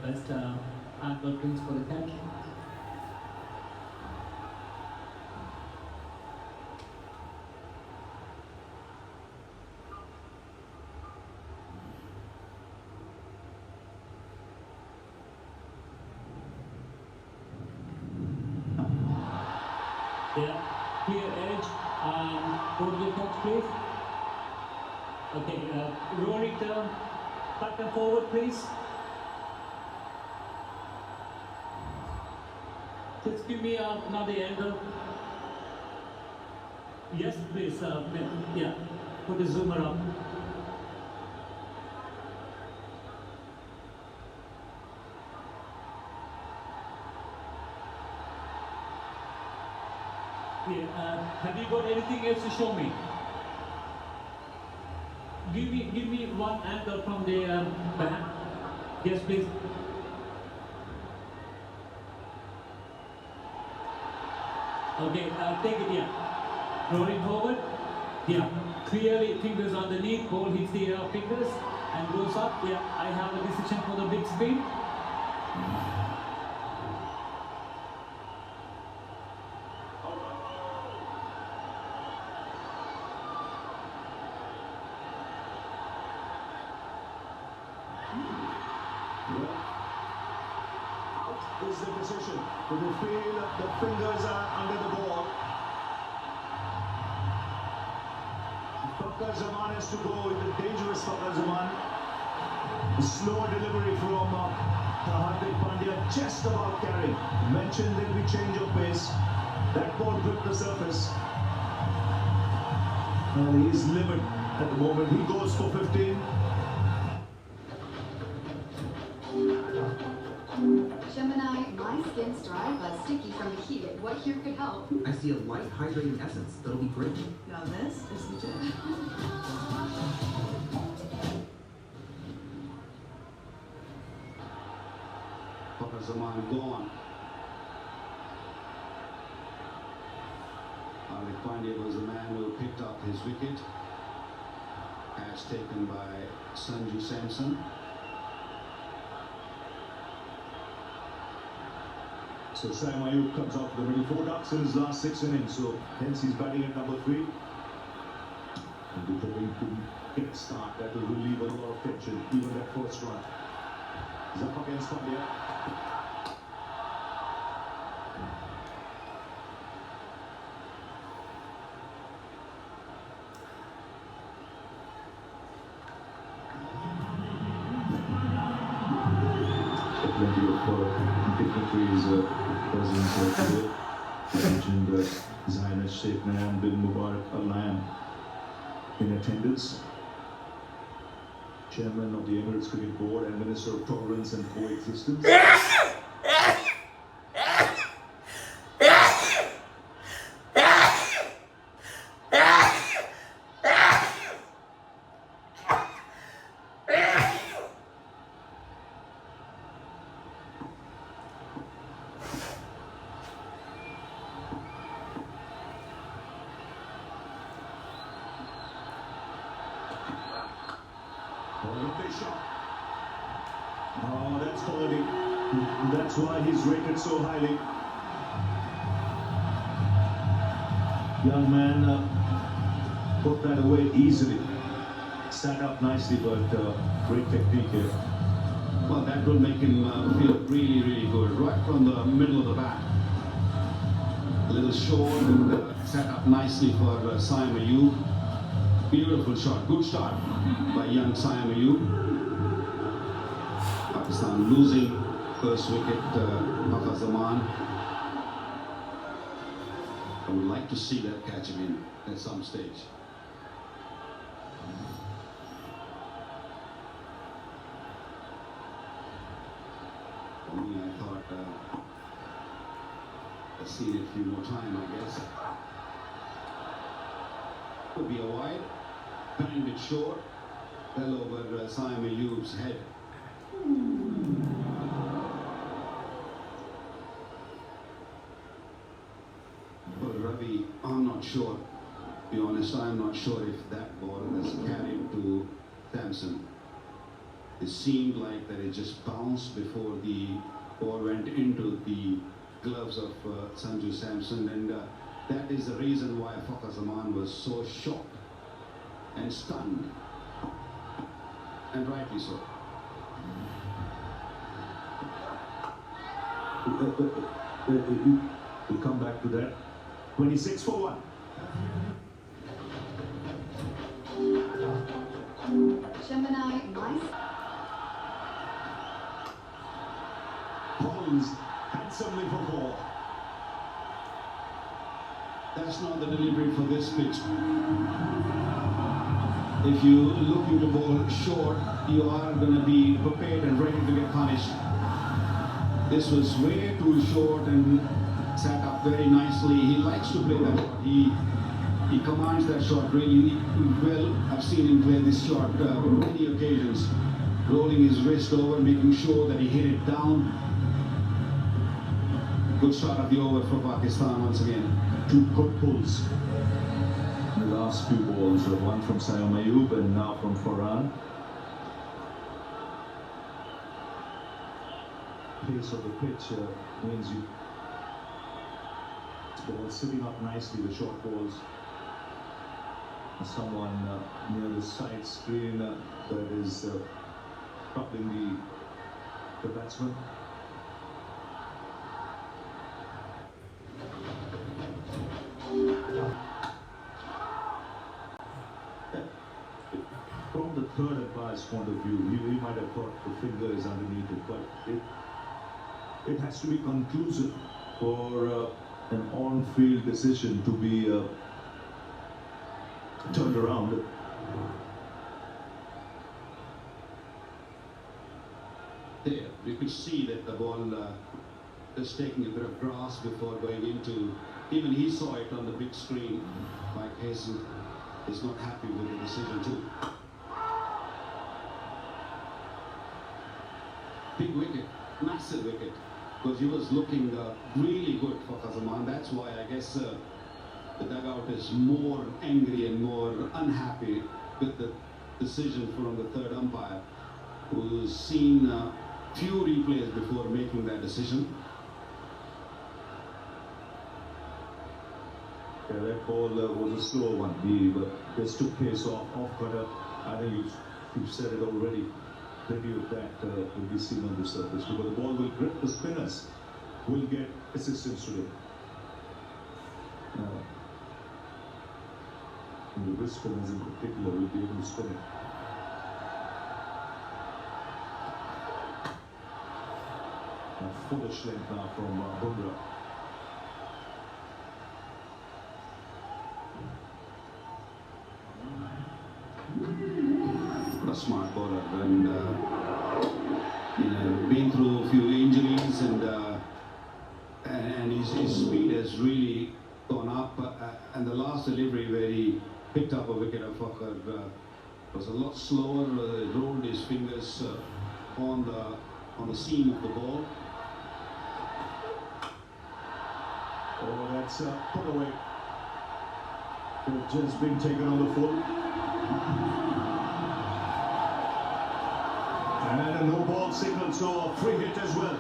best handball prints for the catch. Yeah, clear edge and go to the catch, please. Okay, rolling turn, back and forward, please. Just give me another angle. Yes, please. Yeah, put the zoomer up. Yeah, have you got anything else to show me? Give me one angle from the back. Yes, please. Okay, take it, yeah. Rolling forward. Yeah, clearly fingers underneath, ball hits the fingers and goes up. Yeah, I have a decision for the big spin. Is the decision. Do you feel the fingers are under the ball? Fakar Zaman has to go with the dangerous Fakar Zaman. A slow delivery from Hardik Pandya, just about carrying. Mentioned there'll be change of pace. That ball gripped the surface. And he's livid at the moment. He goes for 15. Gemini, my skin's dry but sticky from the heat. What here could help? I see a light hydrating essence that'll be great. Now this is legit. Fakar Zaman gone. Hardik Pandya was the man who picked up his wicket. Catch taken by Sanju Samson. So Sam Ayub comes off the middle, 4 ducks in his last 6 innings, so hence he's batting at number 3. And before he couldn't get a start, that will relieve a lot of tension, even that first run. He's up against Pandya. Plenty of dignitaries present today. I mentioned His Highness Sheikh Nayan bin Mubarak Al Nayan in attendance. Chairman of the Emirates Cricket Board and Minister of Tolerance and Coexistence. Oh, that's quality. That's why he's rated so highly. Young man put that away easily. Sat up nicely, but great technique here. Well, that will make him feel really, really good. Right from the middle of the bat. A little short and set up nicely for Saim Ayub. Beautiful shot. Good start by young Saim Ayub. Pakistan losing first wicket, Fakar Zaman. I would like to see that catch him in at some stage. For me, I thought I'd seen it a few more times, I guess. Could be a wide, banged it short, fell over Saim Ayub's head. But Ravi, I'm not sure. To be honest, I'm not sure if that ball has carried to Samson. It seemed like that it just bounced before the ball went into the gloves of Sanju Samson, and that is the reason why Fakhar Zaman was so shocked and stunned, and rightly so. We'll come back to that. 26 for 1. Gemini, nice. Pulls handsomely for 4. That's not the delivery for this pitch. If you look into ball short, you are going to be prepared and ready to get punished. This was way too short and sat up very nicely. He likes to play that shot. He commands that shot really well. I've seen him play this shot on many occasions, rolling his wrist over, making sure that he hit it down. Good start of the over for Pakistan once again. 2 good pulls. The last few balls, one from Sayom Ayub and now from Farhan. Pace of the pitch means you. Ball sitting up nicely, the short balls. Someone near the side screen that is troubling the batsman. From the third umpire's point of view, you might have thought the finger is underneath it, but it has to be conclusive for an on-field decision to be turned around. There, you could see that the ball is taking a bit of grass before going into. Even he saw it on the big screen. Mike Hazen is not happy with the decision too. Big wicket, massive wicket, because he was looking really good for Kazaman. That's why I guess the dugout is more angry and more unhappy with the decision from the third umpire, who's seen few replays before making that decision. Yeah, that ball was a slow one. He just took pace off cutter. I think you've said it already. Plenty of that will be seen on the surface, because the ball will grip the spinners, will get assistance today. And the wrist spinners in particular will be able to spin it. A foolish length now from Bumrah. A smart bowler, and been through a few injuries, and his speed has really gone up. And the last delivery where he picked up a wicket of Fakhar was a lot slower. Rolled his fingers on the seam of the ball. Oh, that's put away. Just being taken on the full. And a no ball signal, so a free hit as well.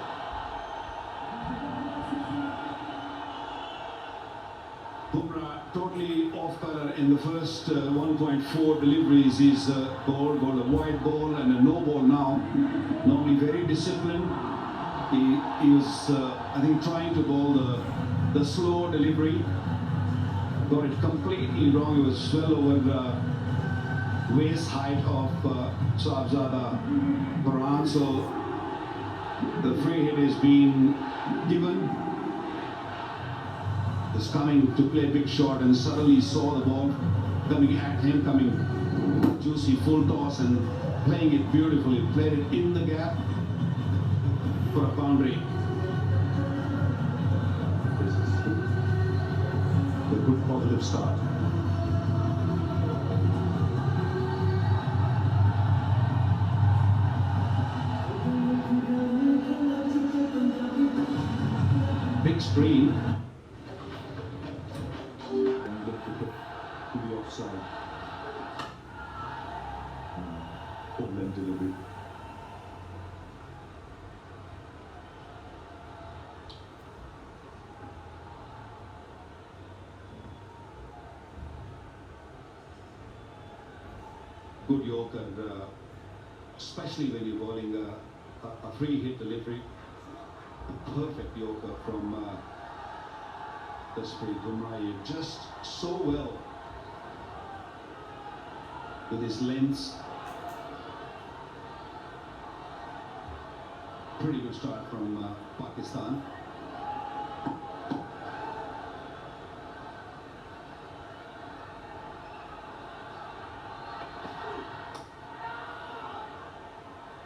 Bumrah totally off colour in the first 1.4 deliveries. He's bowled a wide ball and a no ball now. Normally very disciplined. He was, I think, trying to bowl the slow delivery. Got it completely wrong. It was well over waist height of Sahibzada Farhan. So the free hit is being given. Is coming to play big shot and suddenly saw the ball coming at him, coming juicy full toss and playing it beautifully. Played it in the gap for a boundary. This is a good positive start. Big screen. To the offside. Full length delivery. good Yorker, especially when you're bowling a free hit delivery. A perfect Yorker from Jasprit Bumrah, just so well with his lengths. Pretty good start from Pakistan.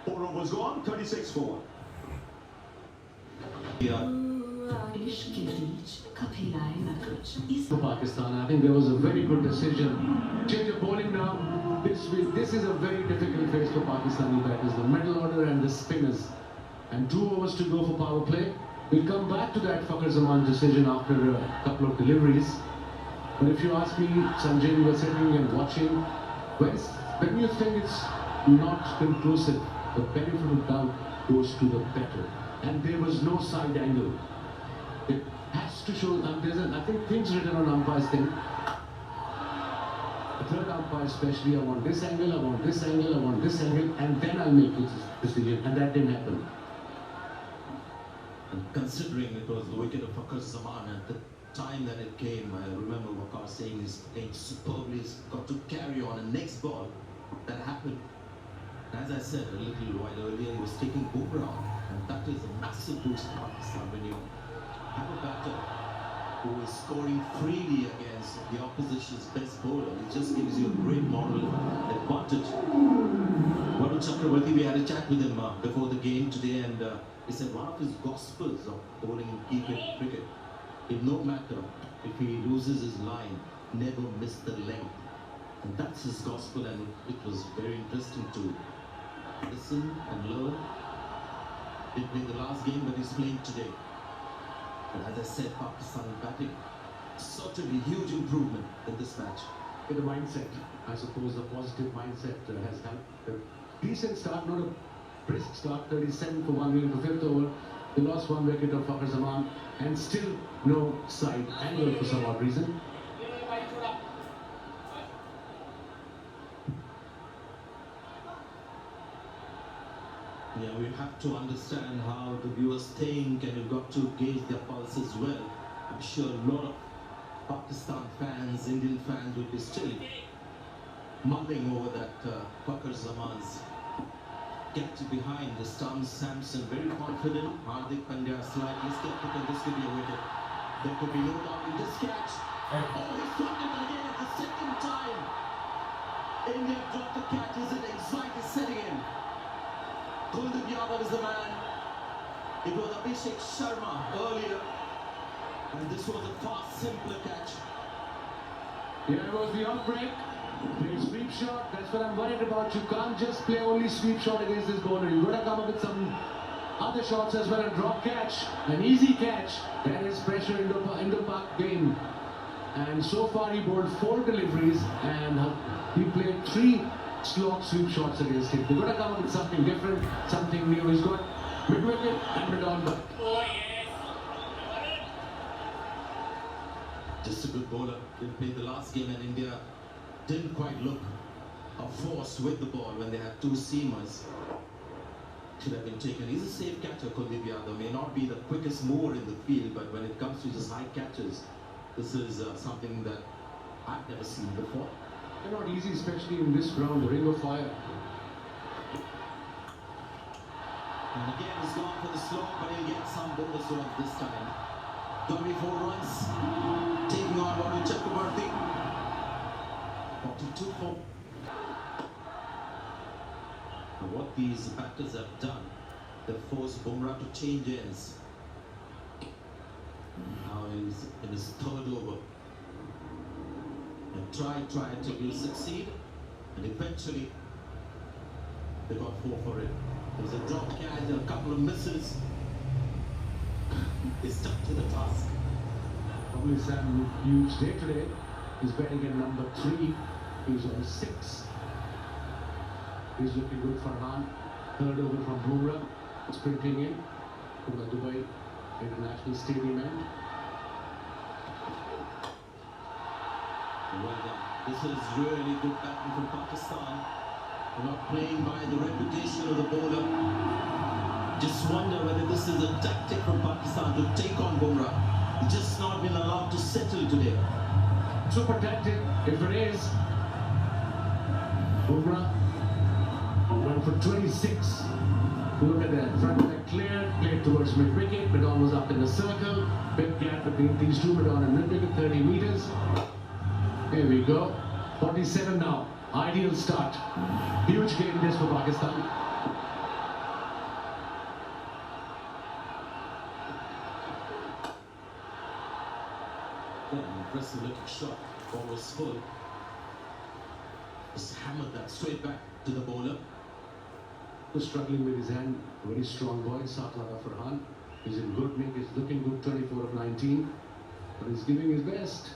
Four overs gone, 36-4. For Pakistan, I think there was a very good decision. Change of bowling now. This is a very difficult phase for Pakistani batters. The middle order and the spinners. And 2 overs to go for power play. We'll come back to that Fakhar Zaman decision after a couple of deliveries. But if you ask me, Sanjay, we were sitting and watching. When you think it's not conclusive, the benefit of doubt goes to the better. And there was no side angle. It has to show, I think things written on umpire's thing. The third umpire especially, I want this angle, I want this angle, I want this angle, and then I'll make this decision. And that didn't happen. And considering it was the wicket of Fakhar Zaman at the time that it came, I remember Waqar saying he's playing superbly, he's got to carry on. And next ball, that happened. As I said a little while earlier, he was taking Bumrah, and that is a massive boost for Pakistan when you have a batter who is scoring freely against the opposition's best bowler. It just gives you a great moral advantage. Varun Chakravarti, we had a chat with him before the game today, and he said one of his gospels of bowling in cricket, no matter if he loses his line, never miss the length. And that's his gospel, and it was very interesting to listen and learn. He played the last game, but he's playing today. But as I said, Pakistan batting, certainly huge improvement in this match. In the mindset, I suppose the positive mindset has helped. A decent start, not a brisk start, 37 for 1 wicket to 5th over. They lost 1 wicket of Fakhar Zaman, and still no side angle for some odd reason. Yeah, we have to understand how the viewers think, and you've got to gauge their pulse as well. I'm sure a lot of Pakistan fans, Indian fans will be still mulling over that Fakhar Zaman's catch behind the stumps. Samson very confident. Hardik Pandya slightly skeptical. This could be a wicket. There could be no doubt in this catch. Oh, he struck it again the second time. India dropped the catch. Is it anxiety setting in? Kuldeep Yadav is the man. It was Abhishek Sharma earlier, and this was a far simpler catch. Here goes the outbreak. Play sweep shot. That's what I'm worried about. You can't just play only sweep shot against this bowler. You've got to come up with some other shots as well. A drop catch, an easy catch. That is pressure in the Pak game. And so far he bowled 4 deliveries, and he played 3 slot sweep shots against him. They've got to come up with something different, something new. He's got mid-wicket and mid-on back. Just a good bowler. He played the last game, and India didn't quite look a force with the ball when they had 2 seamers. Should have been taken. He's a safe catcher, Kuldeep Yadav. May not be the quickest mover in the field, but when it comes to just high catches, this is something that I've never seen before. They're not easy, especially in this ground, the ring of fire. And again, he's gone for the slope, but he'll get some bonus runs this time. 24 runs, taking on Varun Chakravarti. 42 for. And what these batters have done, they've forced Bumrah to change ends. Now he's in his 3rd over. And try till you succeed, and eventually they got 4 for it. There was a drop catch and a couple of misses. They stuck to the task. Probably Sam huge day today. He's batting at number 3. He's on 6. He's looking good for Han. 3rd over from Bumrah, sprinting in from the Dubai International Stadium end. Well done. This is really good batting from Pakistan. They're not playing by the reputation of the bowler. Just wonder whether this is a tactic from Pakistan to take on Bumrah. He's just not been allowed to settle today. Super tactic, if it is. Bumrah went for 26. Look at that, front leg clear, played towards mid-wicket, Midon was up in the circle, big gap between these two, Midon and mid-wicket, 30 meters. Here we go, 47 now, ideal start. Huge game this for Pakistan. Yeah, an impressive looking shot, ball was full. Just hammered that straight back to the bowler. Was struggling with his hand, very strong boy, Satlada Farhan. He's in good nick, he's looking good, 24 of 19, but he's giving his best.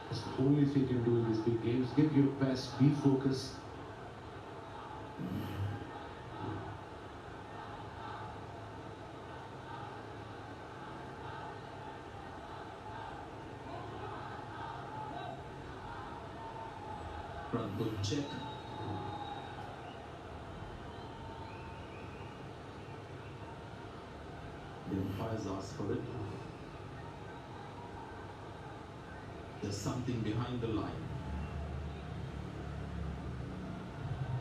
That's the only thing you can do in these big games. Give your best, be focused. Run good check. The umpires asked for it. There's something behind the line.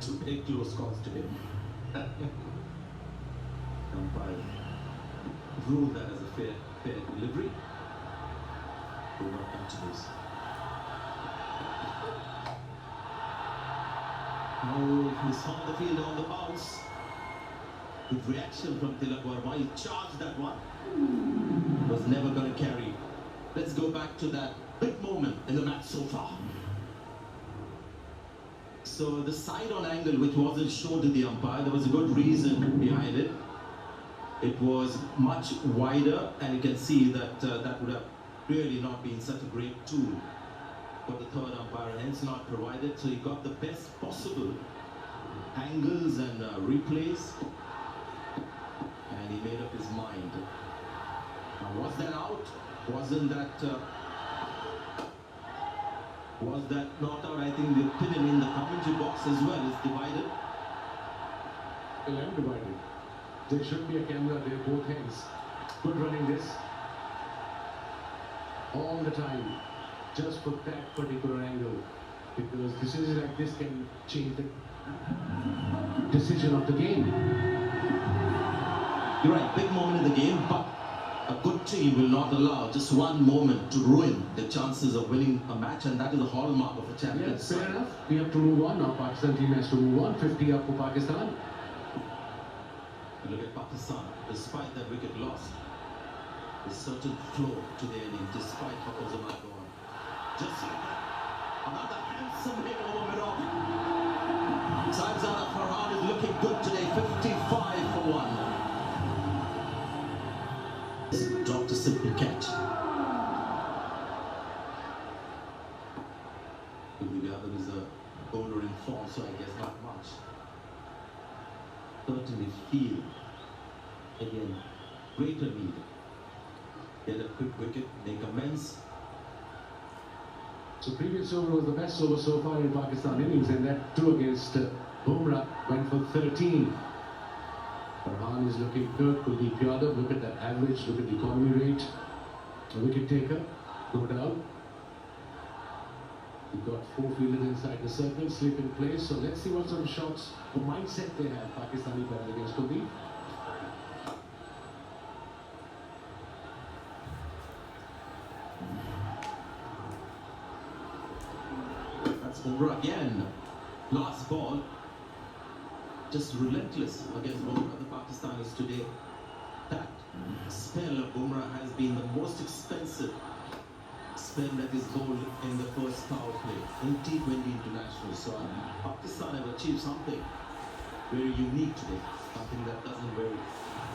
Two very close calls today. Umpire ruled that as a fair delivery. Over continues. Oh, he's found the field on the bounce. Good reaction from Tilak Verma. He charged that one. Was never going to carry. Let's go back to that big moment in the match so far. So the side-on angle, which wasn't shown to the umpire, there was a good reason behind it. It was much wider, and you can see that that would have really not been such a great tool for the third umpire, hence not provided. So he got the best possible angles and replays, and he made up his mind. Now, was that out? Wasn't that? Was that not out? I think the opinion in the commentary box as well is divided. Well, I'm divided. There should be a camera there, both ends. Good running this. All the time. Just for that particular angle. Because decisions like this can change the decision of the game. You're right, big moment in the game, but a good team will not allow just one moment to ruin the chances of winning a match, and that is the hallmark of a champion. Yeah, fair enough. We have to move on now. Pakistan team has to move on. 50 up for Pakistan. Look at Pakistan, despite that wicket loss, there's certain flow to their innings, despite what was about to go on. Just like that, another handsome hit over mid-off. Saibzada Farhan is looking good today, 55 for 1. Dropped a simple catch. The other is a bowler in form, so I guess not much. Certainly feel again greater need. Get a quick wicket, make amends. So previous over was the best over so far in Pakistan innings, and that too against Bumrah went for 13. Farhan is looking good. Kuldeep Yadav, look at that average, look at the economy rate. A wicket taker, no doubt. We've got 4 fielders inside the circle, slip in place. So let's see what sort of shots or mindset they have, Pakistani players against Kuldeep. That's Bumrah again. Last ball. Just relentless against Bumrah, the Pakistanis today. That spell of Bumrah has been the most expensive spell that is bowled in the first power play in T20 International. So Pakistan have achieved something very unique today, something that doesn't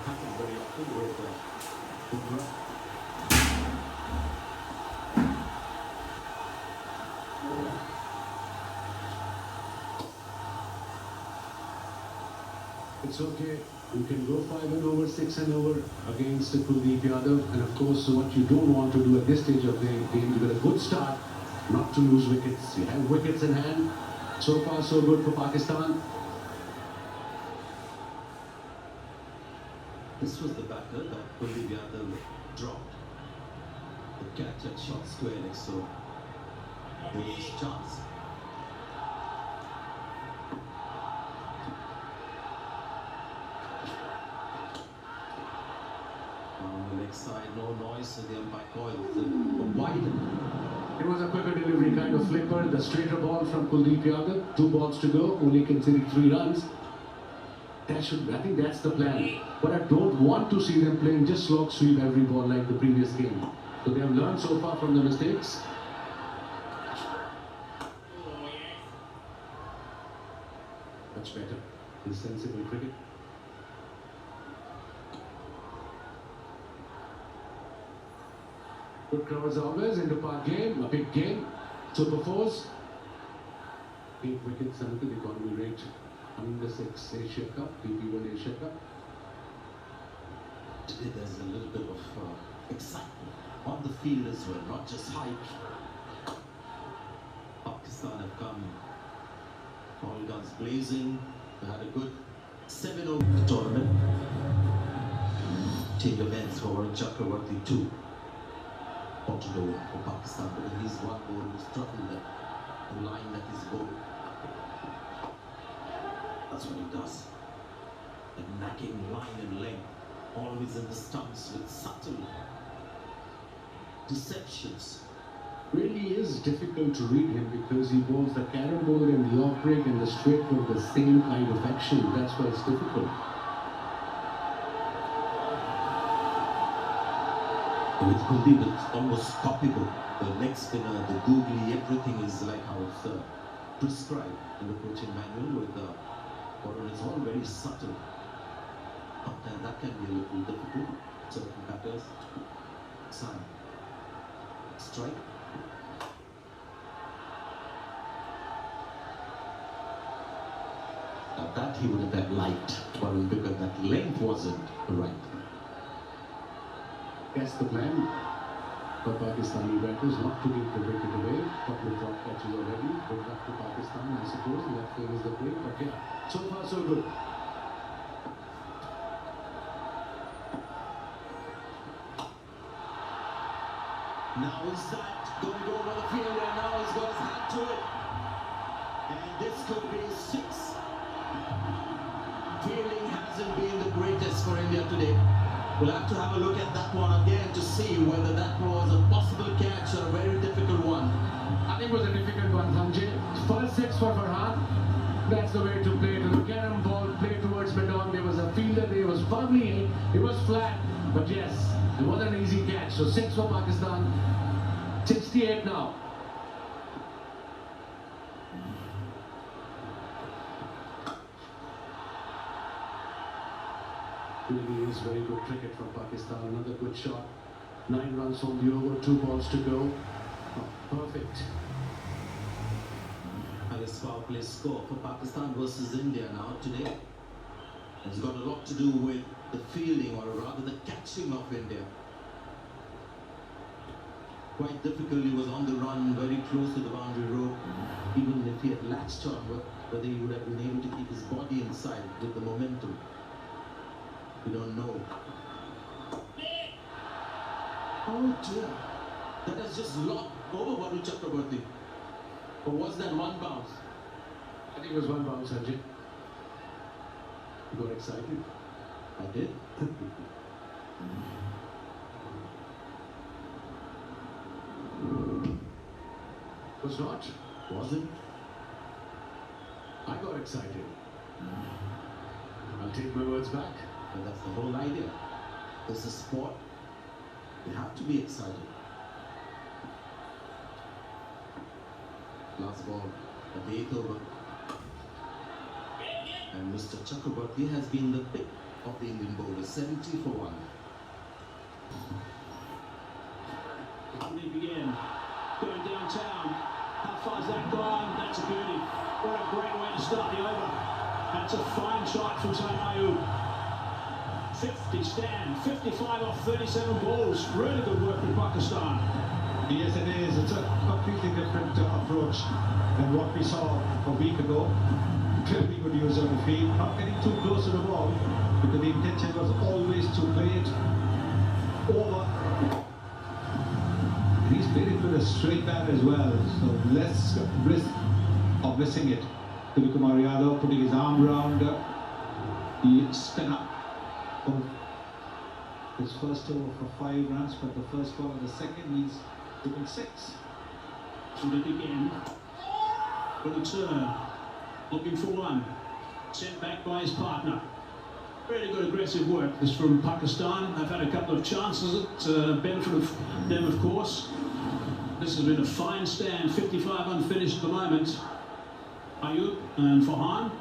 happen very often with Bumrah. It's okay. You can go 5 and over, 6 and over against Kuldeep Yadav. And of course, what you don't want to do at this stage of the game, you get a good start, not to lose wickets. You have wickets in hand, So far, so good for Pakistan. This was the batter that Kuldeep Yadav dropped. The catch had shot squarely, so there was his chance. On the leg side, no noise, so the umpire called wide. It was a quicker delivery kind of flipper. The straighter ball from Kuldeep Yadav. 2 balls to go, only conceding 3 runs. I think that's the plan. But I don't want to see them playing just slog sweep every ball like the previous game. So they have learned so far from the mistakes. Much better. It's sensible cricket. Good crowd as always into PAK game, a big game. Super 4s. 8 wickets under the economy rate. Under 6 Asia Cup, DP1 Asia Cup. Today there's a little bit of excitement on the field as well, not just hype. Pakistan have come all guns blazing. They had a good 7-0 tournament. Change of ends for Warren Chakravarti too. Ought to go for Pakistan because he's one ball who's struggled the line that is bowled. That's what he does. A nagging line and length, always in the stumps with subtle deceptions. Really is difficult to read him because he bowls the carom bowler and the off break and the straight with the same kind of action. That's why it's difficult. With Kuldeep, it's almost copyable. The leg spinner, the googly, everything is like how it's prescribed in the coaching manual with the it's all very subtle. Sometimes that can be a little difficult. Certain batters. Sign. Strike. Now that he wouldn't have liked, Warren, because that length wasn't right. That's the plan for Pakistani batters, not to give the wicket away. Couple of drop catches already. Good luck to Pakistan, I suppose. That favors the play. But yeah, so far so good. Now is that going to go over the field, and now he's got his hand to it. And this could be 6. Fielding hasn't been the greatest for India today. We'll have to have a look at that one again to see whether that was a possible catch or a very difficult one. I think it was a difficult one, Sanjay. First 6 for Farhan. That's the way to play. To the carom ball, play towards mid-on. There was a fielder there, was bubbly, it was flat. But yes, it wasn't an easy catch. So 6 for Pakistan. 68 now. Really is very good cricket from Pakistan. Another good shot. 9 runs on the over, 2 balls to go. Oh, perfect. Highest power play score for Pakistan versus India now today. It's got a lot to do with the fielding, or rather the catching of India. Quite difficult. He was on the run, very close to the boundary rope. Even if he had latched on, whether he would have been able to keep his body inside with the momentum, we don't know. Oh dear. That has just locked over Warren Chakravarti. Or was that one bounce? I think it was 1 bounce, Sanjay. You got excited? I did. Was not. Wasn't. I got excited. I'll take my words back. But that's the whole idea. This is sport. You have to be excited. Last ball at the 8th over. And Mr. Chakrabarti has been the pick of the Indian bowler, 70 for 1. Deep again. Going downtown. How far's that gone? That's a beauty. What a great way to start the over. That's a fine shot from Saimayu. 50 stand, 55 off 37 balls. Really good work with Pakistan. Yes, it is. It's a completely different approach than what we saw a week ago. Very good use of the field, not getting too close to the ball, because the intention was always to play it over. And he's played it with a straight bat as well, so less risk of missing it. Kumar Yadav putting his arm around the spinner. His first over for 5 runs, but the first ball of the second, he's given 6. Shoot it again. For the turn. Looking for one. Sent back by his partner. Really good aggressive work. This from Pakistan. They've had a couple of chances at benefit of them, of course. This has been a fine stand. 55 unfinished at the moment. Ayub and Farhan.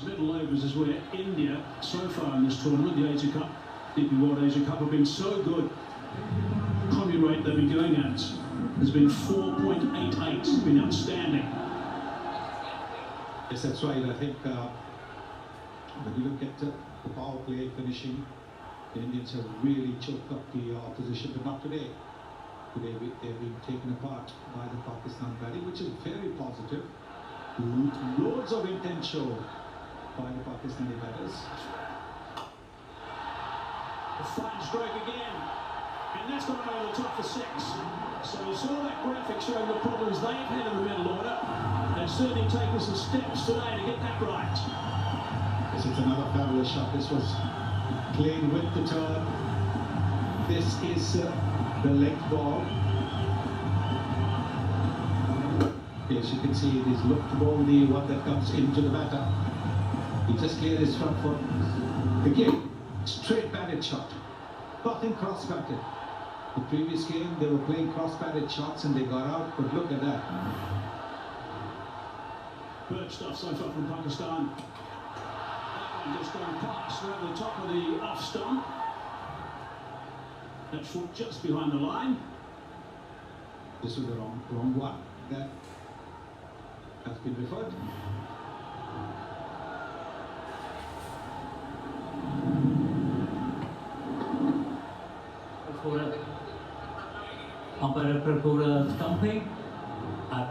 Middle overs is where India, so far in this tournament, the Asia Cup, DP World Asia Cup, have been so good. Commie rate they've been going at has been 4.88. It's been outstanding. Yes, that's right. I think when you look at the power play finishing, the Indians have really choked up the opposition, but not today. Today they've been taken apart by the Pakistan batting, which is very positive. Loads of intent show by the Pakistani batters. A fine stroke again, and that's gone over the top for 6. So you saw that graphic showing the problems they've had in the middle order. They've certainly taken some steps today to get that right. Yes, it's another fabulous shot. This was played with the turn. This is the leg ball. Yes, you can see it is looked ball, the one that comes into the batter. He just cleared his front foot. Again, straight batted shot. Nothing cross-batted. The previous game, they were playing cross-batted shots and they got out, but look at that. Bird stuff so far from Pakistan. That one just going past over the top of the off stump. That foot just behind the line. This was the wrong one. That has been referred. Umpire for stumping.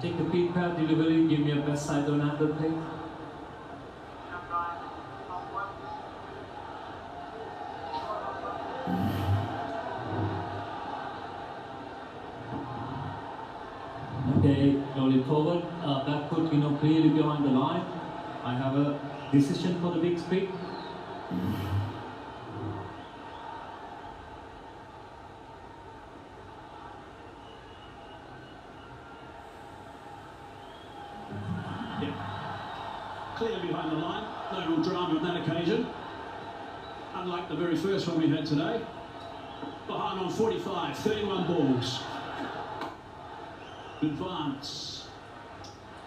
Take the peak pad delivery. Give me a best side on angle, please. Okay, rolling forward. Back foot, clearly behind the line. I have a decision for the big speed. Clear behind the line, no real drama on that occasion. Unlike the very first one we had today. Behind on 45, 31 balls. Advance.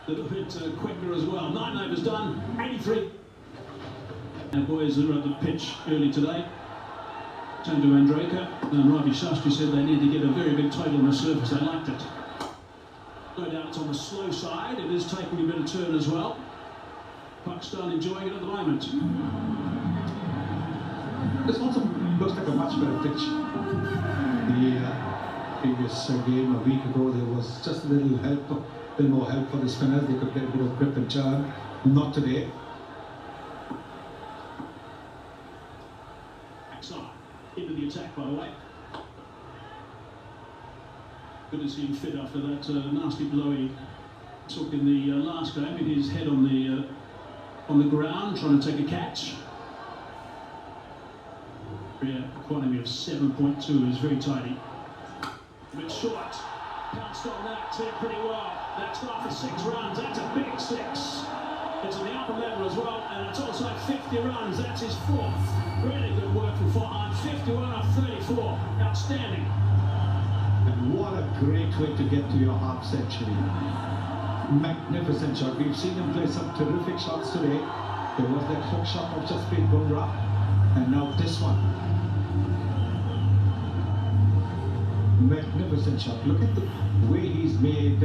A little bit quicker as well. 9 overs done, 83. Our boys are at the pitch early today. Turned to Andraka, and Ravi Shastri said they need to get a very big total on the surface. They liked it. No doubt it's on the slow side. It is taking a bit of turn as well. Pakistan enjoying it at the moment. This also looks like a much better pitch. The previous game a week ago, there was just a little more help for the spinners. They could get a bit of grip and turn. Not today. Backside into the attack, by the way. Good to see him fit after that nasty blow he took in the last game. With his head on the ground, trying to take a catch. Yeah, economy of 7.2 is very tidy. But short, pounced on that, hit pretty well. That's gone for 6 runs. That's a big 6. It's in the upper level as well, and it's also 50 runs. That's his 4th. Really good work from Farhan. 51 off 34. Outstanding. And what a great way to get to your half century. Magnificent shot. We've seen him play some terrific shots today. There was that hook shot of Jasprit Bumrah, and now this one. Magnificent shot. Look at the way he's made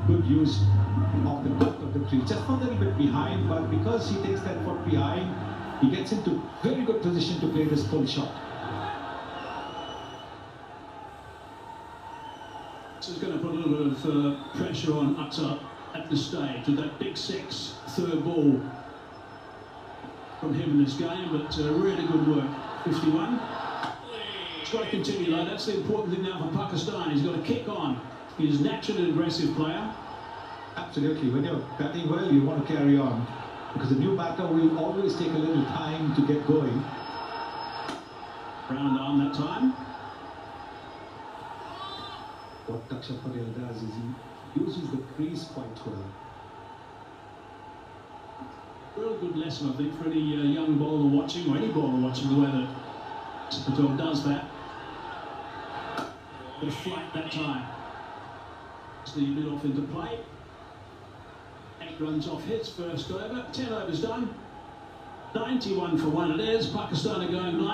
good use of the the crease, just a little bit behind, but because he takes that foot behind, he gets into very good position to play this full shot. This is going to put a little bit of pressure on Utter at this stage with that big six, third ball from him in this game, but really good work. 51. It's got to continue though. That's the important thing now for Pakistan. He's got to kick on. He's naturally an aggressive player. Absolutely. When you're batting well, you want to carry on, because the new batter will always take a little time to get going. Round arm that time. What Daksha Patel does is he uses the crease quite well. Real good lesson, I think, for any young bowler watching, or any bowler watching, the way that Patel does that. Bit of flight that time. It's the mid off into play. 8 runs off his first over. 10 overs done. 91 for 1 it is. Pakistan are going 9.